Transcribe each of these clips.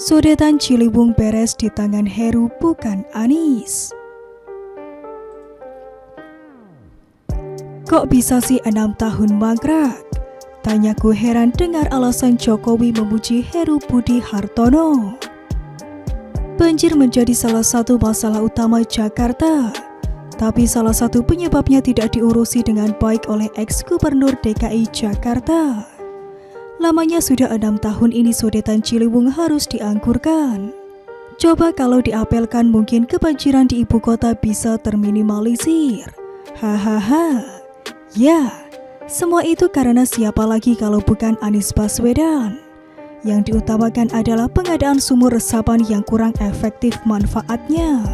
Sodetan Ciliwung beres di tangan Heru bukan Anies. Kok bisa sih 6 tahun mangkrak? Tanyaku heran dengar alasan Jokowi memuji Heru Budi Hartono. Banjir menjadi salah satu masalah utama Jakarta, tapi salah satu penyebabnya tidak diurusi dengan baik oleh ex-gubernur DKI Jakarta. Lamanya sudah 6 tahun ini sodetan Ciliwung harus diangkurkan. Coba kalau diapelkan mungkin kebanjiran di ibu kota bisa terminimalisir. Hahaha. Ya, semua itu karena siapa lagi kalau bukan Anies Baswedan. Yang diutamakan adalah pengadaan sumur resapan yang kurang efektif manfaatnya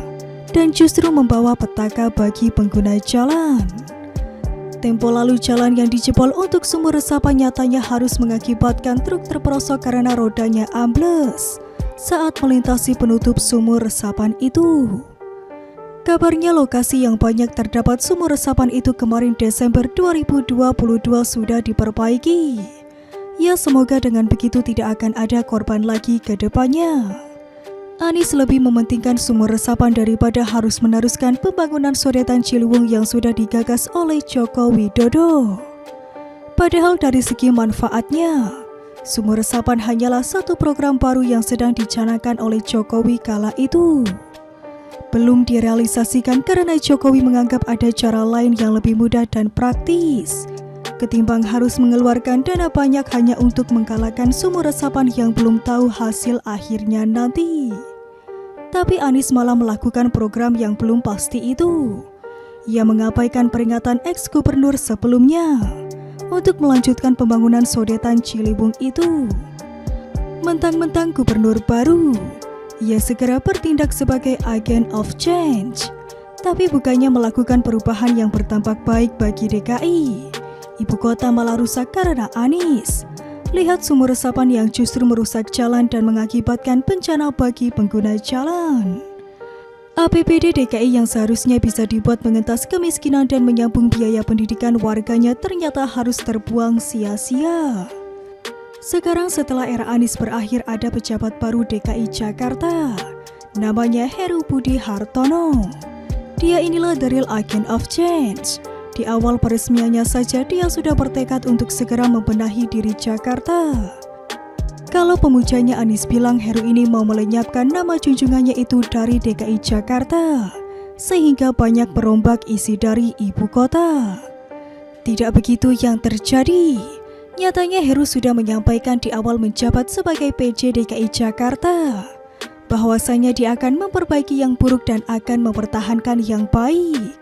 dan justru membawa petaka bagi pengguna jalan. Tempo lalu jalan yang dijebol untuk sumur resapan nyatanya harus mengakibatkan truk terperosok karena rodanya ambles saat melintasi penutup sumur resapan itu. Kabarnya lokasi yang banyak terdapat sumur resapan itu kemarin Desember 2022 sudah diperbaiki. Ya, semoga dengan begitu tidak akan ada korban lagi ke depannya. Anies lebih mementingkan sumur resapan daripada harus meneruskan pembangunan sodetan Ciliwung yang sudah digagas oleh Joko Widodo. Padahal dari segi manfaatnya, sumur resapan hanyalah satu program baru yang sedang dicanangkan oleh Jokowi kala itu. Belum direalisasikan karena Jokowi menganggap ada cara lain yang lebih mudah dan praktis ketimbang harus mengeluarkan dana banyak hanya untuk menggalakkan sumur resapan yang belum tahu hasil akhirnya nanti. Tapi Anies malah melakukan program yang belum pasti itu. Ia mengabaikan peringatan ex-gubernur sebelumnya untuk melanjutkan pembangunan sodetan Ciliwung itu. Mentang-mentang gubernur baru, ia segera bertindak sebagai agent of change. Tapi bukannya melakukan perubahan yang bertampak baik bagi DKI. Ibu kota malah rusak karena Anies. Lihat sumur resapan yang justru merusak jalan dan mengakibatkan bencana bagi pengguna jalan. APBD DKI yang seharusnya bisa dibuat mengentas kemiskinan dan menyambung biaya pendidikan warganya ternyata harus terbuang sia-sia. Sekarang setelah era Anies berakhir ada pejabat baru DKI Jakarta. Namanya Heru Budi Hartono. Dia inilah the real agent of change. Di awal peresmiannya saja dia sudah bertekad untuk segera membenahi diri Jakarta. Kalau pemujanya Anies bilang Heru ini mau melenyapkan nama junjungannya itu dari DKI Jakarta, sehingga banyak merombak isi dari ibu kota. Tidak begitu yang terjadi. Nyatanya Heru sudah menyampaikan di awal menjabat sebagai PJ DKI Jakarta bahwasanya dia akan memperbaiki yang buruk dan akan mempertahankan yang baik.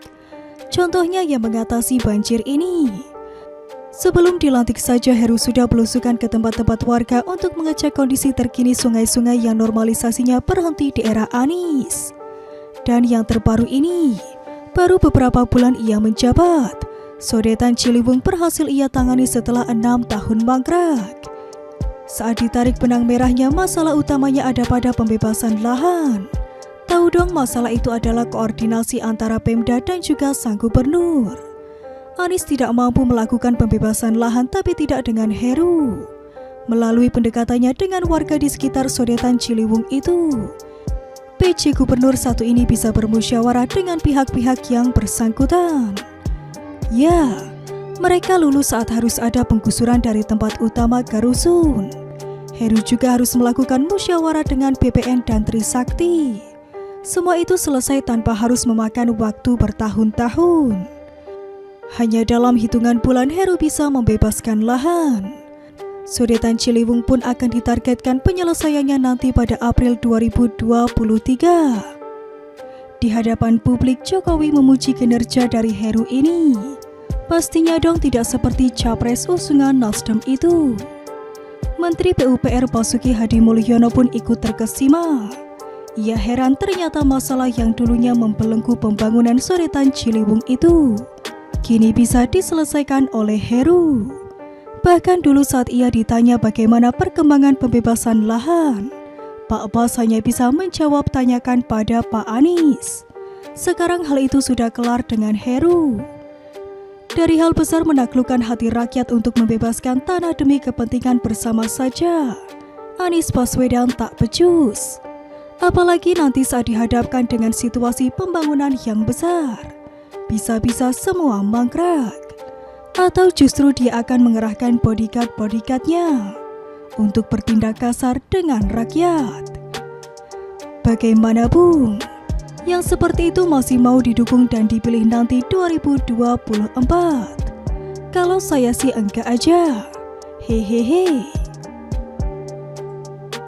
Contohnya yang mengatasi banjir ini. Sebelum dilantik saja Heru sudah belusukan ke tempat-tempat warga untuk mengecek kondisi terkini sungai-sungai yang normalisasinya berhenti di era Anies. Dan yang terbaru ini, baru beberapa bulan ia menjabat, sodetan Ciliwung berhasil ia tangani setelah 6 tahun mangkrak. Saat ditarik benang merahnya, masalah utamanya ada pada pembebasan lahan. Tahu dong, masalah itu adalah koordinasi antara Pemda dan juga sang gubernur. Anies tidak mampu melakukan pembebasan lahan tapi tidak dengan Heru. Melalui pendekatannya dengan warga di sekitar sodetan Ciliwung itu, PJ Gubernur satu ini bisa bermusyawarah dengan pihak-pihak yang bersangkutan. Ya, mereka lulus saat harus ada penggusuran dari tempat utama ke rusun. Heru juga harus melakukan musyawarah dengan BPN dan Trisakti. Semua itu selesai tanpa harus memakan waktu bertahun-tahun. Hanya dalam hitungan bulan Heru bisa membebaskan lahan. Sodetan Ciliwung pun akan ditargetkan penyelesaiannya nanti pada April 2023. Di hadapan publik Jokowi memuji kinerja dari Heru ini. Pastinya dong tidak seperti capres usungan Nasdem itu. Menteri PUPR Basuki Hadi Mulyono pun ikut terkesima. Ia heran ternyata masalah yang dulunya membelenggu pembangunan sodetan Ciliwung itu kini bisa diselesaikan oleh Heru. Bahkan dulu saat ia ditanya bagaimana perkembangan pembebasan lahan, Pak Bas hanya bisa menjawab tanyakan pada Pak Anies. Sekarang hal itu sudah kelar dengan Heru. Dari hal besar menaklukkan hati rakyat untuk membebaskan tanah demi kepentingan bersama saja. Anies Baswedan tak becus. Apalagi nanti saat dihadapkan dengan situasi pembangunan yang besar, bisa-bisa semua mangkrak. Atau justru dia akan mengerahkan bodyguard-bodyguardnya untuk bertindak kasar dengan rakyat. Bagaimanapun, yang seperti itu masih mau didukung dan dipilih nanti 2024. Kalau saya sih enggak aja. Hehehe.